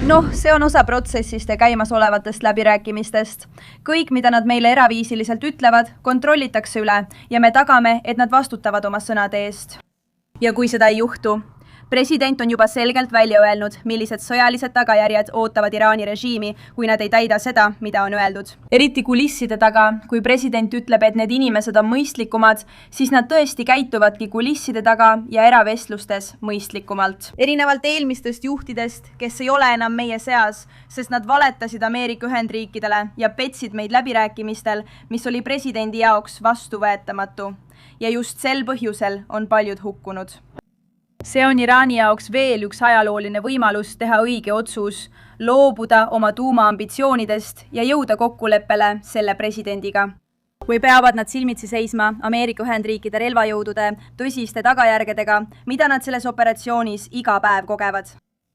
Noh, see on osa protsessist ja käimasolevatest läbirääkimistest. Kõik, mida nad meile eraviisiliselt ütlevad, kontrollitakse üle ja me tagame, et nad vastutavad oma sõnade eest. Ja kui seda ei juhtu, president on juba selgelt välja öelnud, millised sõjalised tagajärjed ootavad Iraani režiimi, kui nad ei täida seda, mida on öeldud. Eriti kulisside taga, kui president ütleb, et need inimesed on mõistlikumad, siis nad tõesti käituvadki kulisside taga ja eravestlustes mõistlikumalt. Erinevalt eelmistest juhtidest, kes ei ole enam meie seas, sest nad valetasid Ameerika Ühendriikidele ja petsid meid läbirääkimistel, mis oli presidendi jaoks vastuvõetamatu. Ja just sel põhjusel on paljud hukkunud. See on Iraani jaoks veel üks ajalooline võimalus teha õige otsus, loobuda oma tuumaambitsioonidest ja jõuda kokkuleppele selle presidendiga. Või peavad nad silmitsi seisma Ameerika Ühendriikide relvajõudude tõsiste tagajärgedega, mida nad selles operatsioonis iga päev kogevad.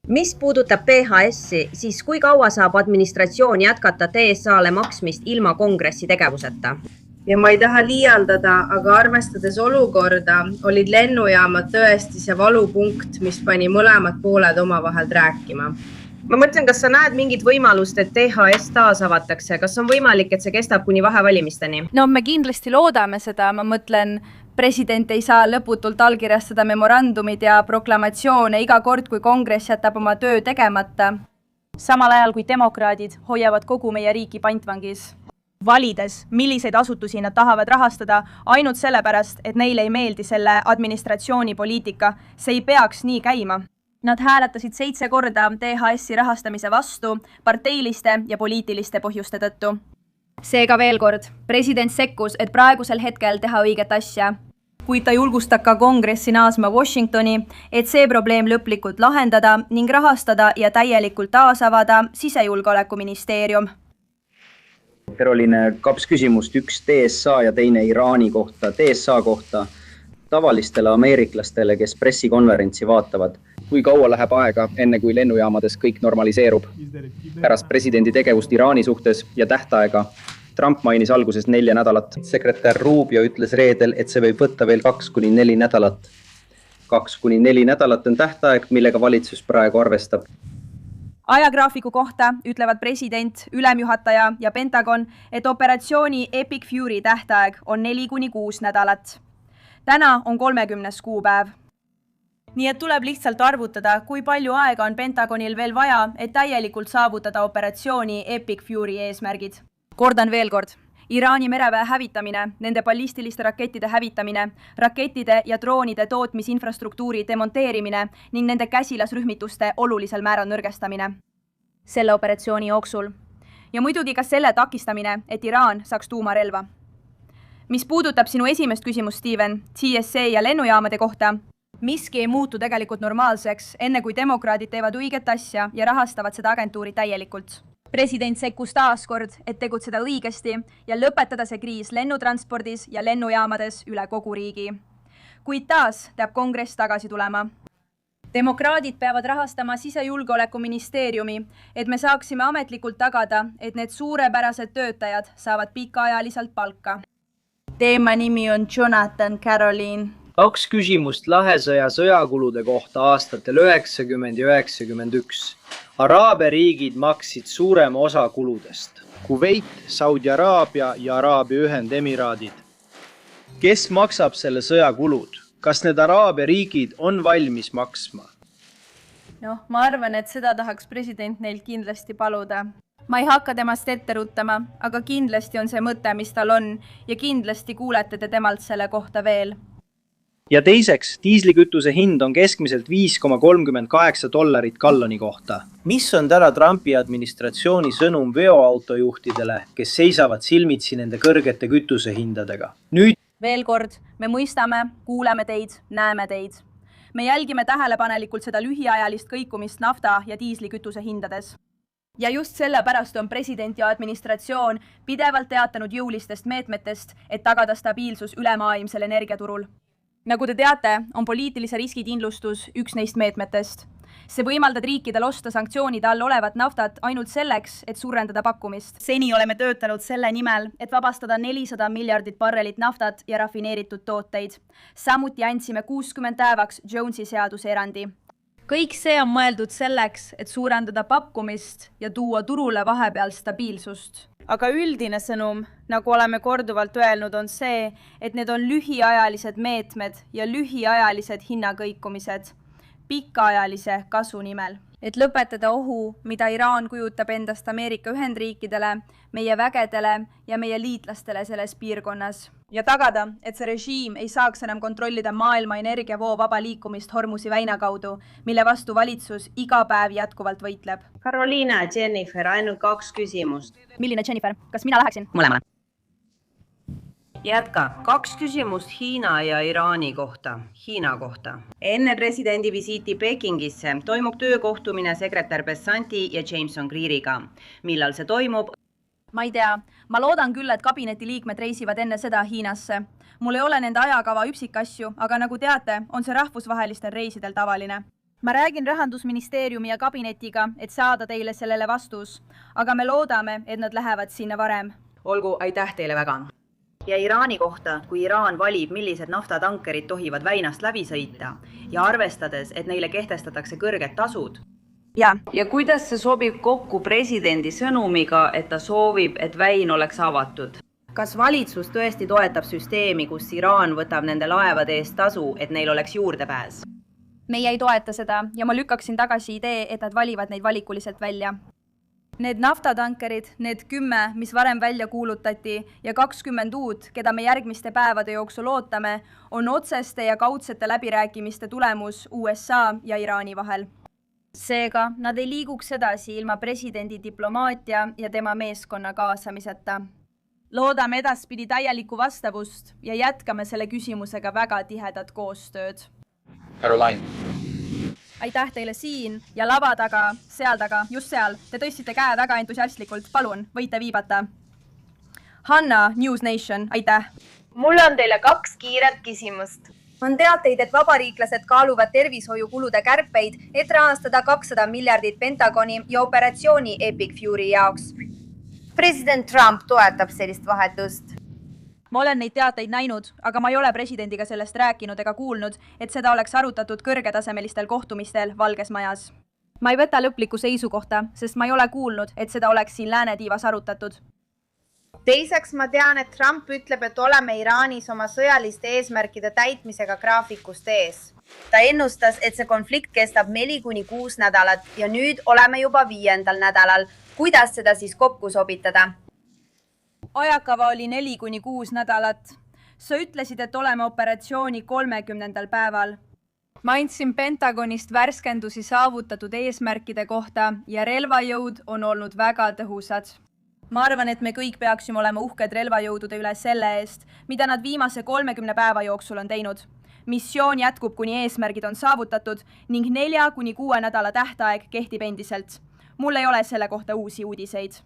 Mis puudutab THS-i, siis kui kaua saab administratsioon jätkata TSA-le maksmist ilma kongressi tegevuseta? Ja ma ei taha liialdada, aga arvestades olukorda, olid lennujaamad tõesti see valupunkt, mis pani mõlemad pooled omavahel rääkima. Ma mõtlen, kas sa näed mingit võimalust, et THS taas avatakse? Kas on võimalik, et see kestab kuni vahevalimisteni? No me kindlasti loodame seda, ma mõtlen, president ei saa lõputult allkirjastada memorandumid ja proklamatsioone iga kord, kui kongress jätab oma töö tegemata. Samal ajal kui demokraadid hoiavad kogu meie riiki pantvangis. Valides, milliseid asutusi nad tahavad rahastada ainult sellepärast, et neile ei meeldi selle administratsiooni poliitika. See ei peaks nii käima. Nad hääletasid 7 korda THS-i rahastamise vastu parteiliste ja poliitiliste põhjuste tõttu. Seega veel kord, president sekkus, et praegusel hetkel teha õiget asja. Kuid ta julgustab ka kongressi naasma Washingtoni, et see probleem lõplikult lahendada ning rahastada ja täielikult taasavada sisejulgeolekuministeerium. Caroline, 2 küsimust, üks TSA ja teine Iraani kohta. TSA kohta tavalistele ameeriklastele, kes pressikonverentsi vaatavad. Kui kaua läheb aega, enne kui lennujaamades kõik normaliseerub? Pärast presidendi tegevust Iraani suhtes ja tähtaega. Trump mainis alguses 4 nädalat. Sekretär Rubio ütles reedel, et see võib võtta veel 2-4 nädalat. 2-4 nädalat on tähtaeg, millega valitsus praegu arvestab. Ajagraafiku kohta ütlevad president, ülemjuhataja ja Pentagon, et operatsiooni Epic Fury tähtaeg on 4-6 nädalat. Täna on 30. kuupäev. Nii et tuleb lihtsalt arvutada, kui palju aega on Pentagonil veel vaja, et täielikult saavutada operatsiooni Epic Fury eesmärgid. Kordan veel kord. Iraani mereväe hävitamine, nende ballistiliste rakettide hävitamine, rakettide ja droonide tootmisinfrastruktuuri demonteerimine ning nende käsilasrühmituste olulisel määral nõrgestamine selle operatsiooni jooksul. Ja muidugi ka selle takistamine, et Iraan saaks tuumarelva. Mis puudutab sinu esimest küsimust, Steven, TSA ja lennujaamade kohta, miski ei muutu tegelikult normaalseks, enne kui demokraadid teevad õiget asja ja rahastavad seda agentuuri täielikult. President sekkus taaskord, et tegutseda õigesti ja lõpetada see kriis lennutranspordis ja lennujaamades üle kogu riigi. Kuid taas peab kongress tagasi tulema. Demokraadid peavad rahastama sisejulgeolekuministeeriumi, et me saaksime ametlikult tagada, et need suurepärased töötajad saavad pikaajaliselt palka. Teema nimi on Jonathan Caroline. 2 küsimust Lahesõja sõjakulude kohta aastatel 90 ja 91. Araabia riigid maksid suurema osa kuludest. Kuveit, Saudi-Araabia ja Araabia Ühendemiraadid. Kes maksab selle sõja kulud? Kas need Araabia riigid on valmis maksma? Ma arvan, et seda tahaks president neilt kindlasti paluda. Ma ei hakka temast ette ruttama, aga kindlasti on see mõte, mis tal on ja kindlasti kuulete te temalt selle kohta veel. Ja teiseks, diislikütuse hind on keskmiselt $5,38 galloni kohta. Mis on täna Trumpi administratsiooni sõnum veoautojuhtidele, kes seisavad silmitsi nende kõrgete kütusehindadega? Nüüd veel kord, me mõistame, kuuleme teid, näeme teid. Me jälgime tähelepanelikult seda lühiajalist kõikumist nafta ja diislikütuse hindades. Ja just sellepärast on president ja administratsioon pidevalt teatanud jõulistest meetmetest, et tagada stabiilsus ülemaailmsel energiaturul. Nagu te teate, on poliitilise riskikindlustus üks neist meetmetest. See võimaldab riikidel osta sanktsioonide all olevat naftat ainult selleks, et suurendada pakkumist. Seni oleme töötanud selle nimel, et vabastada 400 miljardit barrelit naftat ja rafineeritud tooteid. Samuti andsime 60 päevaks Jonesi seaduse erandi. kõik see on mõeldud selleks, et suurendada pakkumist ja tuua turule vahepeal stabiilsust. Aga üldine sõnum, nagu oleme korduvalt öelnud, on see, et need on lühiajalised meetmed ja lühiajalised hinnakõikumised pikaajalise kasu nimel. Et lõpetada ohu, mida Iraan kujutab endast Ameerika Ühendriikidele, meie vägedele ja meie liitlastele selles piirkonnas. Ja tagada, et see režiim ei saaks enam kontrollida maailma energiavoo vaba liikumist Hormusi väina kaudu, mille vastu valitsus iga päev jätkuvalt võitleb. Karoliina, Jennifer, ainult 2 küsimust. Milline Jennifer? Kas mina läheksin? Mõlemale. Jätka. 2 küsimust Hiina ja Iraani kohta. Hiina kohta. Enne presidendi visiiti Pekingisse toimub töökohtumine sekretär Bessanti ja Jameson Greeriga. Millal see toimub? Ma ei tea. Ma loodan küll, et kabineti liikmed reisivad enne seda Hiinasse. Mul ei ole nende ajakava üksikasju, aga nagu teate, on see rahvusvahelistel reisidel tavaline. Ma räägin Rahandusministeeriumi ja kabinetiga, et saada teile sellele vastus, aga me loodame, et nad lähevad sinna varem. Olgu, aitäh teile väga. Ja Iraani kohta, kui Iraan valib, millised naftatankerid tohivad väinast läbi sõita ja arvestades, et neile kehtestatakse kõrged tasud. Ja kuidas see sobib kokku presidendi sõnumiga, et ta soovib, et väin oleks avatud? Kas valitsus tõesti toetab süsteemi, kus Iraan võtab nende laevade eest tasu, et neil oleks juurdepääs? Meie ei toeta seda ja ma lükkaksin tagasi idee, et nad valivad neid valikuliselt välja. Need naftatankerid, need 10, mis varem välja kuulutati ja 20 uut, keda me järgmiste päevade jooksul ootame, on otseste ja kaudsete läbirääkimiste tulemus USA ja Iraani vahel. Seega, nad ei liiguks edasi ilma presidendi diplomaatia ja tema meeskonna kaasamiseta. Loodame edaspidi täielikku vastavust ja jätkame selle küsimusega väga tihedat koostööd. Caroline. Aitäh teile siin ja lava taga, seal taga, just seal. Te tõstsite käe väga entusiastlikult. Palun, võite viibata. Hanna, News Nation, aitäh. Mul on teile 2 kiiret küsimust. On teateid, et vabariiklased kaaluvad tervishoiukulude kärpeid, et rahastada 200 miljardit Pentagoni ja operatsiooni Epic Fury jaoks. President Trump toetab sellist vahetust. Ma olen neid teateid näinud, aga ma ei ole presidendiga sellest rääkinud ega kuulnud, et seda oleks arutatud kõrgetasemelistel kohtumistel Valges Majas. Ma ei võta lõplikku seisukohta, sest ma ei ole kuulnud, et seda oleks siin läänetiivas arutatud. Teiseks ma tean, et Trump ütleb, et oleme Iraanis oma sõjaliste eesmärkide täitmisega graafikust ees. Ta ennustas, et see konflikt kestab 4-6 nädalat ja nüüd oleme juba 5. nädalal. Kuidas seda siis kokku sobitada? Ajakava oli 4-6 nädalat. Sa ütlesid, et oleme operatsiooni 30. päeval. Ma andsin Pentagonist värskendusi saavutatud eesmärkide kohta ja relvajõud on olnud väga tõhusad. Ma arvan, et me kõik peaksime olema uhked relvajõudude üle selle eest, mida nad viimase 30 päeva jooksul on teinud. Missioon jätkub, kuni eesmärgid on saavutatud ning 4-6 nädala tähtaeg kehtib endiselt. Mul ei ole selle kohta uusi uudiseid.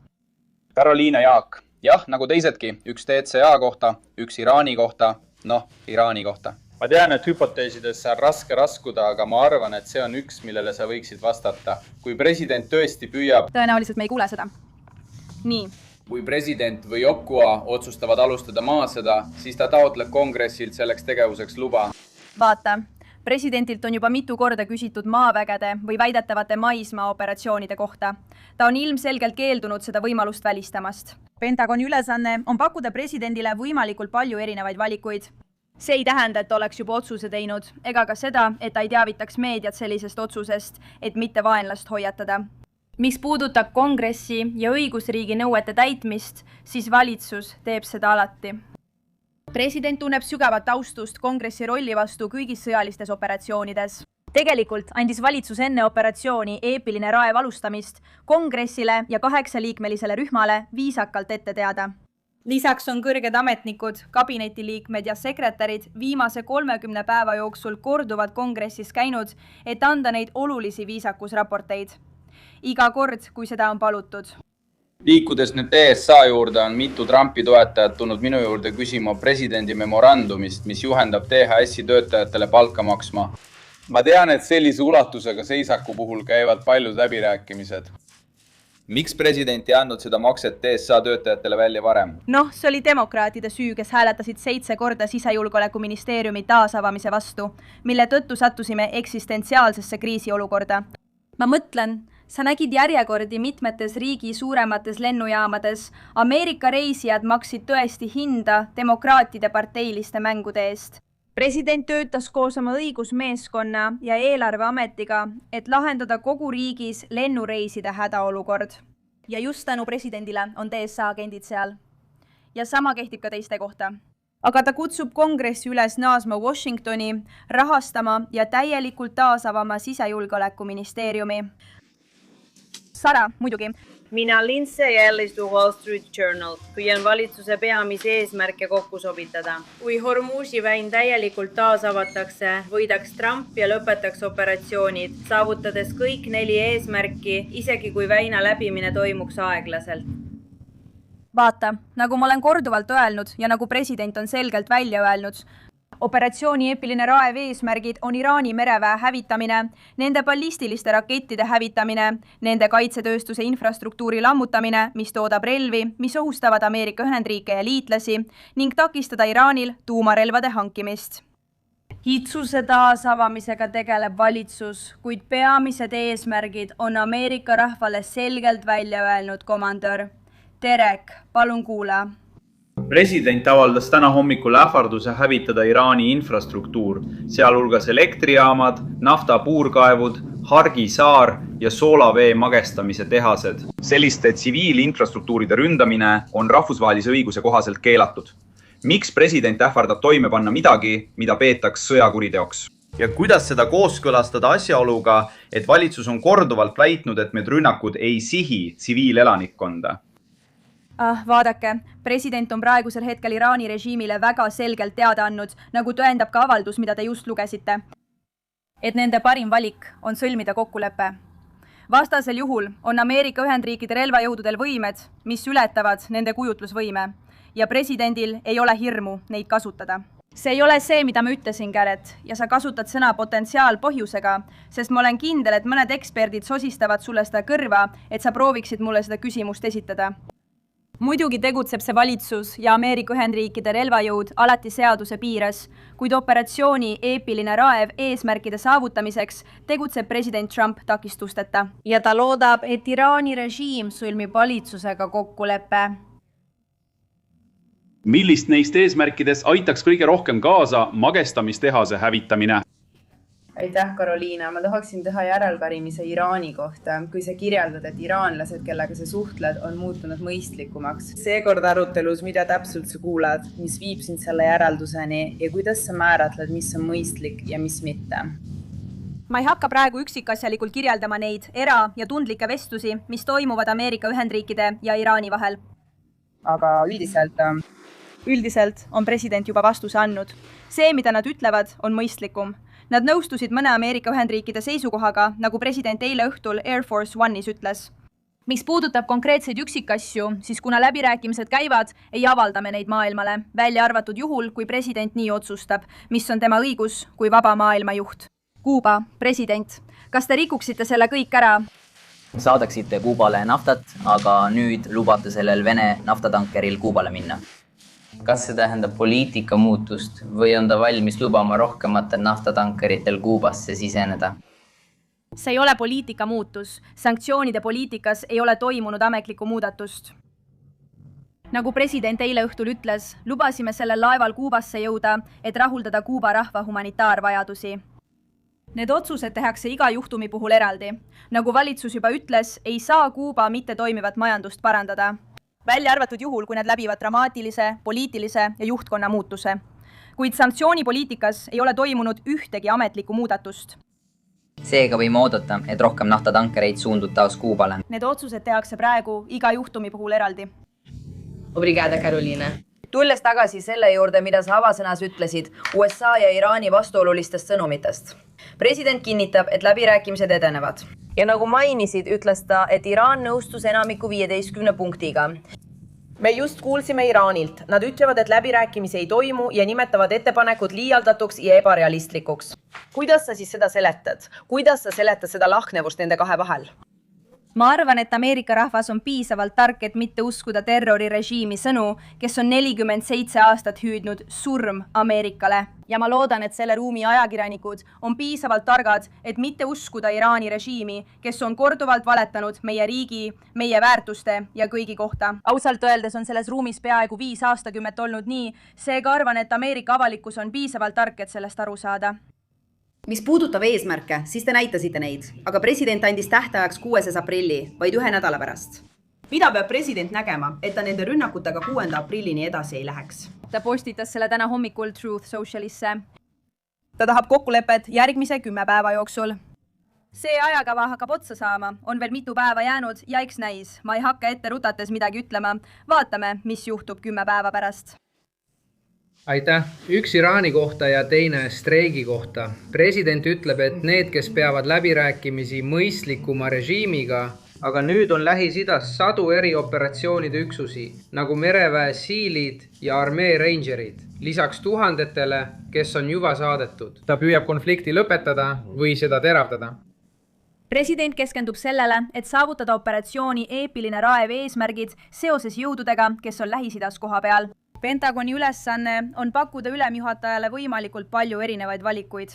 Karoliina, Jaak. Jah, nagu teisedki, 1 DCA kohta, 1 Iraani kohta, Iraani kohta. Ma tean, et hüpoteesidesse on raske raskuda, aga ma arvan, et see on üks, millele sa võiksid vastata. Kui president tõesti püüab... Tõenäoliselt me ei kuule seda. Nii. Kui president või OPCOA otsustavad alustada maasõda, siis ta taotleb kongressilt selleks tegevuseks luba. Vaata, presidentilt on juba mitu korda küsitud maavägede või väidetavate maismaa operatsioonide kohta. Ta on ilmselgelt keeldunud seda võimalust välistamast. Pentagoni ülesanne on pakkuda presidendile võimalikult palju erinevaid valikuid. See ei tähenda, et oleks juba otsuse teinud, ega ka seda, et ta ei teavitaks meediat sellisest otsusest, et mitte vaenlast hoiatada. Mis puudutab kongressi ja õigusriigi nõuete täitmist, siis valitsus teeb seda alati. President tunneb sügavat austust kongressi rolli vastu kõigis sõjalistes operatsioonides. Tegelikult andis valitsus enne operatsiooni Eepiline raev alustamist kongressile ja 8-liikmelisele rühmale viisakalt ette teada. Lisaks on kõrged ametnikud, kabinetiliikmed ja sekretärid viimase 30 päeva jooksul korduvalt kongressis käinud, et anda neid olulisi viisakusraporteid. Iga kord, kui seda on palutud. Liikudes nüüd DSA juurde on mitu Trumpi toetajat tulnud minu juurde küsima presidendi memorandumist, mis juhendab THS-i töötajatele palka maksma. Ma tean, et sellise ulatusega seisaku puhul käivad paljud läbirääkimised. Miks president ei andnud seda makset TSA töötajatele välja varem? Noh, see oli demokraatide süü, kes hääletasid 7 korda sisejulgeolekuministeeriumi taasavamise vastu, mille tõttu sattusime eksistentsiaalsesse kriisiolukorda. Ma mõtlen, sa nägid järjekordi mitmetes riigi suuremates lennujaamades. Ameerika reisijad maksid tõesti hinda demokraatide parteiliste mängude eest. President töötas koos oma õigusmeeskonna ja eelarveametiga, et lahendada kogu riigis lennureiside hädaolukord. Ja just tänu presidendile on TSA agendid seal. Ja sama kehtib ka teiste kohta. Aga ta kutsub kongressi üles naasma Washingtoni, rahastama ja täielikult taasavama sisejulgeolekuministeeriumi. Sara, muidugi. Mina Lindsay Ellis Wall Street Journal. Püüan valitsuse peamise eesmärke kokku sobitada. Kui Hormuzi väin täielikult taasavatakse, võidaks Trump ja lõpetaks operatsioonid, saavutades kõik 4 eesmärki, isegi kui väina läbimine toimuks aeglaselt. Vaata, nagu ma olen korduvalt öelnud ja nagu president on selgelt välja öelnud, operatsiooni Eepiline raev eesmärgid on Iraani mereväe hävitamine, nende ballistiliste rakettide hävitamine, nende kaitsetööstuse infrastruktuuri lammutamine, mis toodab relvi, mis ohustavad Ameerika Ühendriike ja liitlasi ning takistada Iraanil tuumarelvade hankimist. Hitsuse taasavamisega tegeleb valitsus, kuid peamised eesmärgid on Ameerika rahvale selgelt välja öelnud komandör. Derek, palun kuula. President avaldas täna hommikul ähvarduse hävitada Iraani infrastruktuur, sealhulgas elektrijaamad, naftapuurkaevud, Hargi saar ja soolavee magestamise tehased. Selliste tsiviilinfrastruktuuride ründamine on rahvusvahelise õiguse kohaselt keelatud. Miks president ähvardab toime panna midagi, mida peetaks sõjakuriteoks? Ja kuidas seda kooskõlastada asjaoluga, et valitsus on korduvalt väitnud, et need rünnakud ei sihi tsiviilelanikkonda? Vaadake, president on praegusel hetkel Iraani režiimile väga selgelt teada andnud, nagu tõendab ka avaldus, mida te just lugesite, et nende parim valik on sõlmida kokkulepe. Vastasel juhul on Ameerika Ühendriikide relvajõududel võimed, mis ületavad nende kujutlusvõime ja presidendil ei ole hirmu neid kasutada. See ei ole see, mida ma ütlesin, Garrett, ja sa kasutad sõna potentsiaal põhjusega, sest ma olen kindel, et mõned eksperdid sosistavad sulle seda kõrva, et sa prooviksid mulle seda küsimust esitada. Muidugi tegutseb see valitsus ja Ameerika Ühendriikide relvajõud alati seaduse piires, kuid operatsiooni Eepiline raev eesmärkide saavutamiseks tegutseb president Trump takistusteta. Ja ta loodab, et Iraani režiim sõlmib valitsusega kokkuleppe. Millist neist eesmärkides aitaks kõige rohkem kaasa magestamistehase hävitamine? Aitäh, Karoliina. Ma tahaksin teha järelpärimise Iraani kohta, kui sa kirjeldad, et iraanlased, kellega sa suhtled, on muutunud mõistlikumaks. Seekord arutelus, mida täpselt sa kuulad, mis viib sind selle järelduseni ja kuidas sa määratled, mis on mõistlik ja mis mitte? Ma ei hakka praegu üksikasjalikult kirjeldama neid era- ja tundlikke vestlusi, mis toimuvad Ameerika Ühendriikide ja Iraani vahel. Aga üldiselt on president juba vastuse andnud. See, mida nad ütlevad, on mõistlikum. Nad nõustusid mõne Ameerika Ühendriikide seisukohaga, nagu president eile õhtul Air Force One'is ütles. Mis puudutab konkreetseid üksikasju, siis kuna läbirääkimised käivad, ei avalda me neid maailmale, välja arvatud juhul, kui president nii otsustab, mis on tema õigus kui vaba maailma juht. Kuuba, president, kas te rikuksite selle kõik ära? Saadaksite Kuubale naftat, aga nüüd lubate sellel Vene naftatankeril Kuubale minna. Kas see tähendab poliitika muutust või on ta valmis lubama rohkematel naftatankeritel Kuubasse siseneda? See ei ole poliitika muutus. Sanktsioonide poliitikas ei ole toimunud ametlikku muudatust. Nagu president eile õhtul ütles, lubasime sellel laeval Kuubasse jõuda, et rahuldada Kuuba rahva humanitaarvajadusi. Need otsused tehakse iga juhtumi puhul eraldi. Nagu valitsus juba ütles, ei saa Kuuba mitte toimivat majandust parandada. Välja arvatud juhul, kui nad läbivad dramaatilise, poliitilise ja juhtkonna muutuse. Kuid sanktsioonipoliitikas ei ole toimunud ühtegi ametlikku muudatust. Seega võime oodata, et rohkem naftatankereid suundub taas Kuubale. Need otsused tehakse praegu iga juhtumi puhul eraldi. Obrigada, Karoliina. Tulles tagasi selle juurde, mida sa avasõnas ütlesid USA ja Iraani vastuolulistest sõnumitest. President kinnitab, et läbirääkimised edenevad. Ja nagu mainisid, ütles ta, et Iraan nõustus enamiku 15 punktiga. Me just kuulsime Iraanilt. Nad ütlevad, et läbirääkimisi ei toimu ja nimetavad ettepanekud liialdatuks ja ebarealistlikuks. Kuidas sa siis seda seletad? Kuidas sa seletad seda lahknevust nende kahe vahel? Ma arvan, et Ameerika rahvas on piisavalt tark, et mitte uskuda terrorirežiimi sõnu, kes on 47 aastat hüüdnud surm Ameerikale. Ja ma loodan, et selle ruumi ajakirjanikud on piisavalt targad, et mitte uskuda Iraani režiimi, kes on korduvalt valetanud meie riigi, meie väärtuste ja kõigi kohta. Ausalt öeldes on selles ruumis peaaegu 5 aastakümmet olnud nii, seega arvan, et Ameerika avalikkus on piisavalt tark, et sellest aru saada. Mis puudutab eesmärke, siis te näitasite neid, aga president andis tähtajaks 6. aprilli, vaid 1 nädala pärast. Mida peab president nägema, et ta nende rünnakutega 6. aprillini edasi ei läheks? Ta postitas selle täna hommikul Truth Socialisse. Ta tahab kokkulepet järgmise 10 päeva jooksul. See ajakava hakkab otsa saama, on veel mitu päeva jäänud ja eks näis. Ma ei hakka ette rutates midagi ütlema. Vaatame, mis juhtub 10 päeva pärast. Aitäh. Üks Iraani kohta ja teine streigi kohta. President ütleb, et need, kes peavad läbirääkimisi mõistlikuma režiimiga, aga nüüd on Lähis-Idas 100 erioperatsioonide üksusi, nagu mereväe siilid ja armee rangerid, lisaks tuhandetele, kes on juba saadetud. Ta püüab konflikti lõpetada või seda teravdada. President keskendub sellele, et saavutada operatsiooni eepiline raev eesmärgid seoses jõududega, kes on Lähis-Idas koha peal. Pentagoni ülesanne on pakkuda ülemjuhatajale võimalikult palju erinevaid valikuid.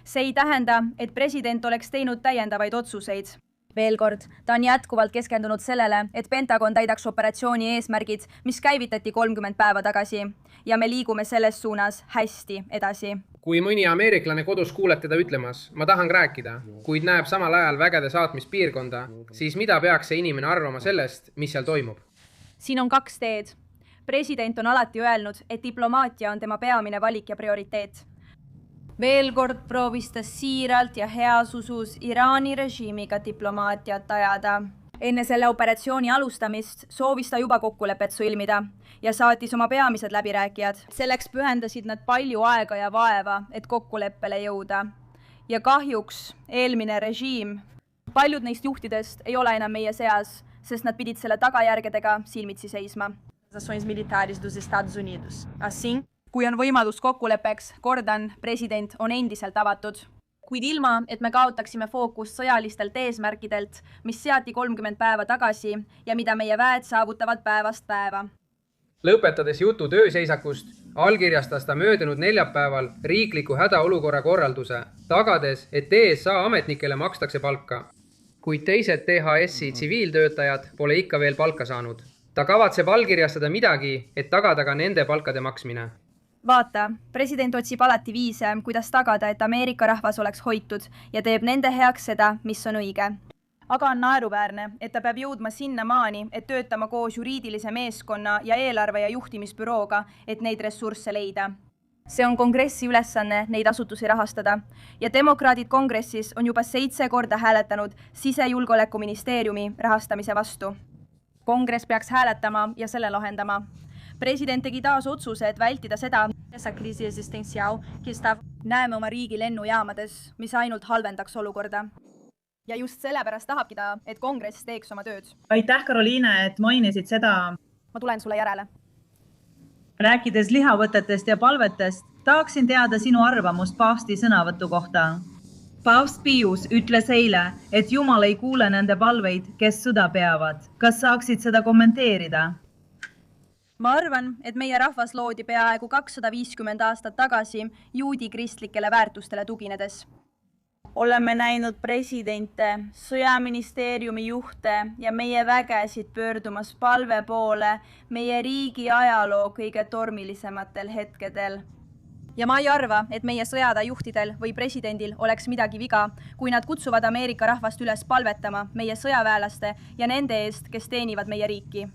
See ei tähenda, et president oleks teinud täiendavaid otsuseid. Veel kord, ta on jätkuvalt keskendunud sellele, et Pentagon täidaks operatsiooni eesmärgid, mis käivitati 30 päeva tagasi ja me liigume selles suunas hästi edasi. Kui mõni ameeriklane kodus kuuleb teda ütlemas, ma tahan rääkida, kuid näeb samal ajal vägede saatmispiirkonda, siis mida peaks see inimene arvama sellest, mis seal toimub? Siin on 2 teed. President on alati öelnud, et diplomaatia on tema peamine valik ja prioriteet. Veel kord proovis ta siiralt ja heas usus Iraani režiimiga diplomaatiat ajada. Enne selle operatsiooni alustamist soovis ta juba kokkulepet sõlmida ja saatis oma peamised läbirääkijad. Selleks pühendasid nad palju aega ja vaeva, et kokkuleppele jõuda. Ja kahjuks eelmine režiim, paljud neist juhtidest ei ole enam meie seas, sest nad pidid selle tagajärgedega silmitsi seisma. Militaris dos Estados Unidos. Assim, kui on võimalus kokkuleppeks, kordan, president on endiselt avatud. Kuid ilma, et me kaotaksime fookust sõjalistelt eesmärkidelt, mis seati 30 päeva tagasi ja mida meie väed saavutavad päevast päeva. Lõpetades jutu tööseisakust, allkirjastas ta möödunud neljapäeval riikliku hädaolukorra korralduse, tagades, et TSA ametnikele makstakse palka. Kuid teised THS-i tsiviiltöötajad pole ikka veel palka saanud. Ta kavatseb allkirjastada midagi, et tagada ka nende palkade maksmine. Vaata, president otsib alati viise, kuidas tagada, et Ameerika rahvas oleks hoitud ja teeb nende heaks seda, mis on õige. Aga on naeruväärne, et ta peab jõudma sinna maani, et töötama koos juriidilise meeskonna ja eelarve- ja juhtimisbürooga, et neid ressursse leida. See on kongressi ülesanne neid asutusi rahastada ja demokraadid kongressis on juba 7 korda hääletanud sisejulgeolekuministeeriumi rahastamise vastu. Kongress peaks hääletama ja selle lahendama. President tegi taas otsuse, et vältida seda, näeme oma riigi lennujaamades, mis ainult halvendaks olukorda. Ja just sellepärast tahabki ta, et kongress teeks oma tööd. Aitäh, Karoliine, et mainisid seda. Ma tulen sulle järele. Rääkides lihavõtetest ja palvetest, tahaksin teada sinu arvamust paavsti sõnavõtu kohta. Paavst Pius ütles eile, et Jumal ei kuule nende palveid, kes sõda peavad. Kas saaksid seda kommenteerida? Ma arvan, et meie rahvas loodi peaaegu 250 aastat tagasi juudi kristlikele väärtustele tuginedes. Oleme näinud presidente, sõjaministeeriumi juhte ja meie vägesid pöördumas palve poole meie riigi ajaloo kõige tormilisematel hetkedel. Ja ma ei arva, et meie sõjada juhtidel või presidendil oleks midagi viga, kui nad kutsuvad Ameerika rahvast üles palvetama meie sõjaväelaste ja nende eest, kes teenivad meie riiki.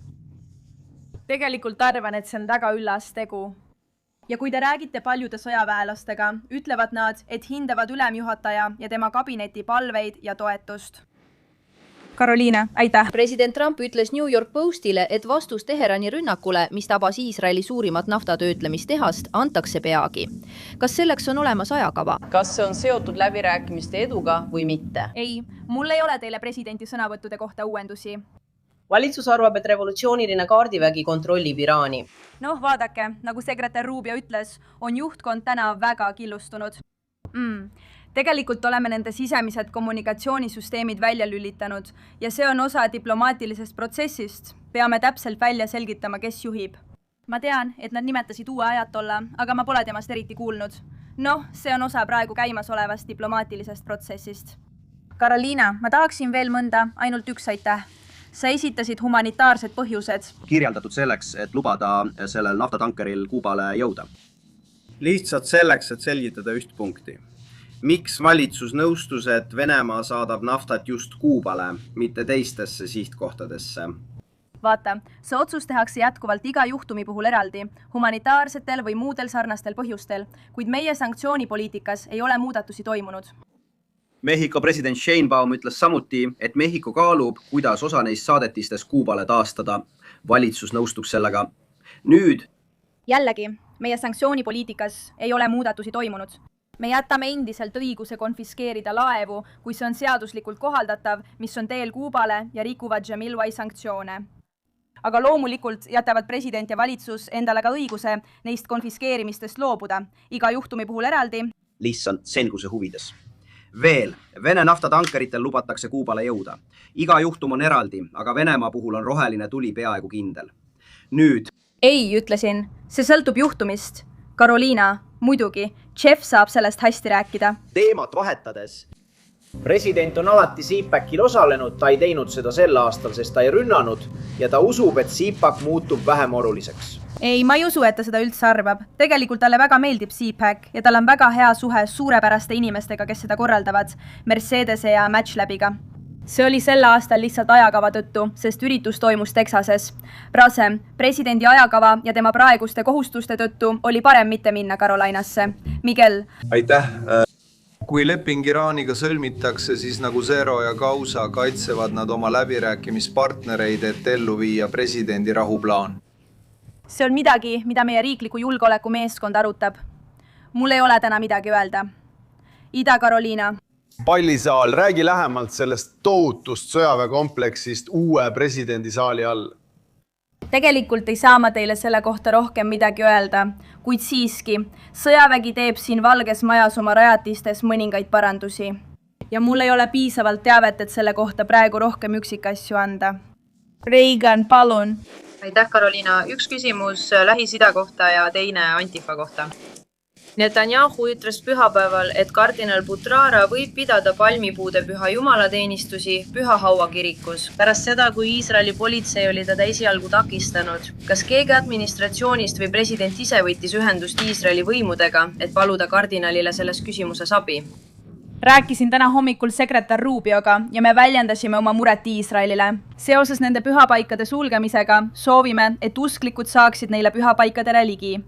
Tegelikult arvan, et see on väga üllas tegu. Ja kui te räägite paljude sõjaväelastega, ütlevad nad, et hindavad ülemjuhataja ja tema kabineti palveid ja toetust. Karoliine, aitäh! President Trump ütles New York Postile, et vastus Teherani rünnakule, mis tabas Iisraeli suurimat naftatöötlemistehast, antakse peagi. Kas selleks on olemas ajakava? Kas see on seotud läbirääkimiste eduga või mitte? Ei, mul ei ole teile presidenti sõnavõttude kohta uuendusi. Valitsus arvab, et revolutsiooniline kaardivägi kontrollib Iraani. Noh, vaadake, nagu sekretär Rubio ütles, on juhtkond täna väga killustunud. Tegelikult oleme nende sisemised kommunikatsioonisüsteemid välja lülitanud ja see on osa diplomaatilisest protsessist. Peame täpselt välja selgitama, kes juhib. Ma tean, et nad nimetasid uue ajatolla, aga ma pole temast eriti kuulnud. Noh, see on osa praegu käimasolevast diplomaatilisest protsessist. Karoliina, ma tahaksin veel mõnda, ainult üks aitäh. Sa esitasid humanitaarsed põhjused. Kirjeldatud selleks, et lubada sellel naftatankeril Kuubale jõuda. Lihtsalt selleks, et selgitada üht punkti. Miks valitsus nõustus, et Venemaa saadab naftat just Kuubale, mitte teistesse sihtkohtadesse? Vaata, see otsus tehakse jätkuvalt iga juhtumi puhul eraldi, humanitaarsetel või muudel sarnastel põhjustel, kuid meie sanktsioonipoliitikas ei ole muudatusi toimunud. Mehhiko president Sheinbaum ütles samuti, et Mehhiko kaalub, kuidas osa neist saadetistest Kuubale taastada. Valitsus nõustuks sellega. Nüüd. Jällegi, meie sanktsioonipoliitikas ei ole muudatusi toimunud. Me jätame endiselt õiguse konfiskeerida laevu, kui see on seaduslikult kohaldatav, mis on teel Kuubale ja rikuvad Jamilwai sanktsioone. Aga loomulikult jätavad president ja valitsus endale ka õiguse neist konfiskeerimistest loobuda, iga juhtumi puhul eraldi. Lihtsalt selguse huvides. Veel, Vene naftatankeritel lubatakse Kuubale jõuda. Iga juhtum on eraldi, aga Venemaa puhul on roheline tuli peaaegu kindel. Nüüd. Ei, ütlesin. See sõltub juhtumist. Karoliina, muidugi, Jeff saab sellest hästi rääkida. Teemat vahetades. President on alati CPAC-il osalenud, ta ei teinud seda sel aastal, sest ta ei rünnanud ja ta usub, et CPAC muutub vähem oluliseks. Ei, ma ei usu, et ta seda üldse arvab. Tegelikult talle väga meeldib CPAC ja tal on väga hea suhe suurepäraste inimestega, kes seda korraldavad, Mercedese ja MatchLabiga. See oli sel aastal lihtsalt ajakava tõttu, sest üritus toimus Texases. Prase, presidendi ajakava ja tema praeguste kohustuste tõttu oli parem mitte minna Carolinasse. Miguel. Aitäh. Kui leping Iraaniga sõlmitakse, siis nagu Zero ja Kausa kaitsevad nad oma läbirääkimispartnereid, et ellu viia presidendi rahuplaan. See on midagi, mida meie riikliku julgeoleku meeskond arutab. Mul ei ole täna midagi öelda. Ida-Karoliina. Pallisaal, räägi lähemalt sellest tohutust sõjaväekompleksist uue presidendi saali all. Tegelikult ei saa ma teile selle kohta rohkem midagi öelda, kuid siiski, sõjavägi teeb siin Valges Majas oma rajatistes mõningaid parandusi. Ja mul ei ole piisavalt teavet, et selle kohta praegu rohkem üksikasju anda. Reagan, palun. Aitäh, Karoliina. Üks küsimus Lähis-Ida kohta ja teine Antifa kohta. Netanyahu ütles pühapäeval, et kardinal Butrara võib pidada palmipuude püha jumalateenistusi Püha Haua kirikus. Pärast seda, kui Iisraeli politsei oli teda esialgu takistanud, kas keegi administratsioonist või president ise võttis ühendust Iisraeli võimudega, et paluda kardinalile selles küsimuses abi? Rääkisin täna hommikul sekretär Rubioga ja me väljendasime oma muret Iisraelile. Seoses nende pühapaikade sulgemisega soovime, et usklikud saaksid neile pühapaikadele ligi.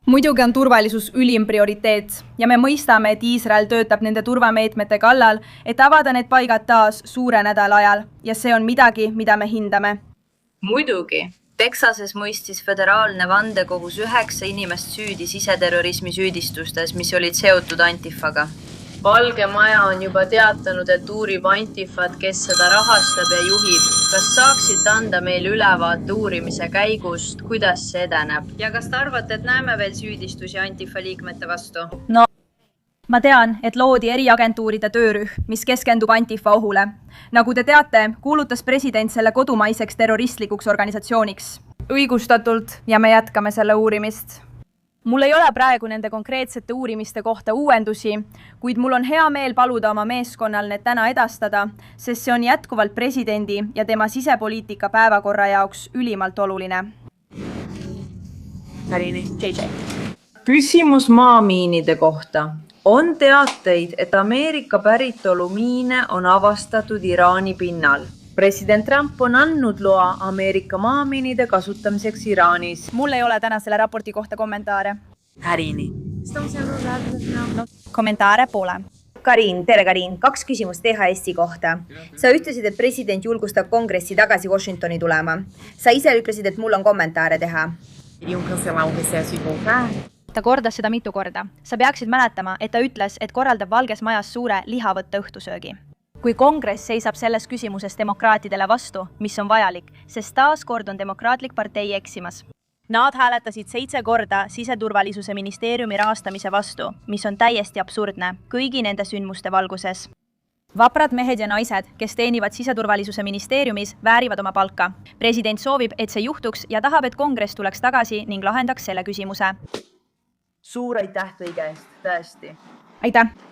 Muidugi on turvalisus ülim prioriteet ja me mõistame, et Iisrael töötab nende turvameetmete kallal, et avada need paigad taas suure nädala ajal ja see on midagi, mida me hindame. Muidugi. Texases mõistis föderaalne vandekogus 9 inimest süüdi siseterrorismi süüdistustes, mis olid seotud Antifaga. Valge Maja on juba teatanud, et uurib Antifat, kes seda rahastab ja juhib. Kas saaksid anda meil ülevaate uurimise käigust, kuidas see edeneb? Ja kas te arvate, et näeme veel süüdistusi Antifa liikmete vastu? No, ma tean, et loodi eriagentuuride töörühm, mis keskendub Antifa ohule. Nagu te teate, kuulutas president selle kodumaiseks terroristlikuks organisatsiooniks. Õigustatult ja me jätkame selle uurimist. Mul ei ole praegu nende konkreetsete uurimiste kohta uuendusi, kuid mul on hea meel paluda oma meeskonnal need täna edastada, sest see on jätkuvalt presidendi ja tema sisepoliitika päevakorra jaoks ülimalt oluline. Karini, JJ. Küsimus maamiinide kohta. On teateid, et Ameerika päritolu miine on avastatud Iraani pinnal. President Trump on andnud loa Ameerika maamiinide kasutamiseks Iraanis. Mul ei ole täna selle raporti kohta kommentaare. Karini. Kommentaare pole. Karin, tere Karin. 2 küsimust THS-i kohta. Sa ütlesid, et president julgustab kongressi tagasi Washingtoni tulema. Sa ise ütlesid, et mul on kommentaare teha. Ta kordas seda mitu korda. Sa peaksid mäletama, et ta ütles, et korraldab Valges Majas suure lihavõtte õhtusöögi. Kui kongress seisab selles küsimuses demokraatidele vastu, mis on vajalik, sest taaskord on demokraatlik partei eksimas. Nad hääletasid 7 korda siseturvalisuse ministeeriumi rahastamise vastu, mis on täiesti absurdne kõigi nende sündmuste valguses. Vaprad mehed ja naised, kes teenivad siseturvalisuse ministeeriumis, väärivad oma palka. President soovib, et see juhtuks ja tahab, et kongress tuleks tagasi ning lahendaks selle küsimuse. Suur aitäh kõige eest, tõesti. Aitäh!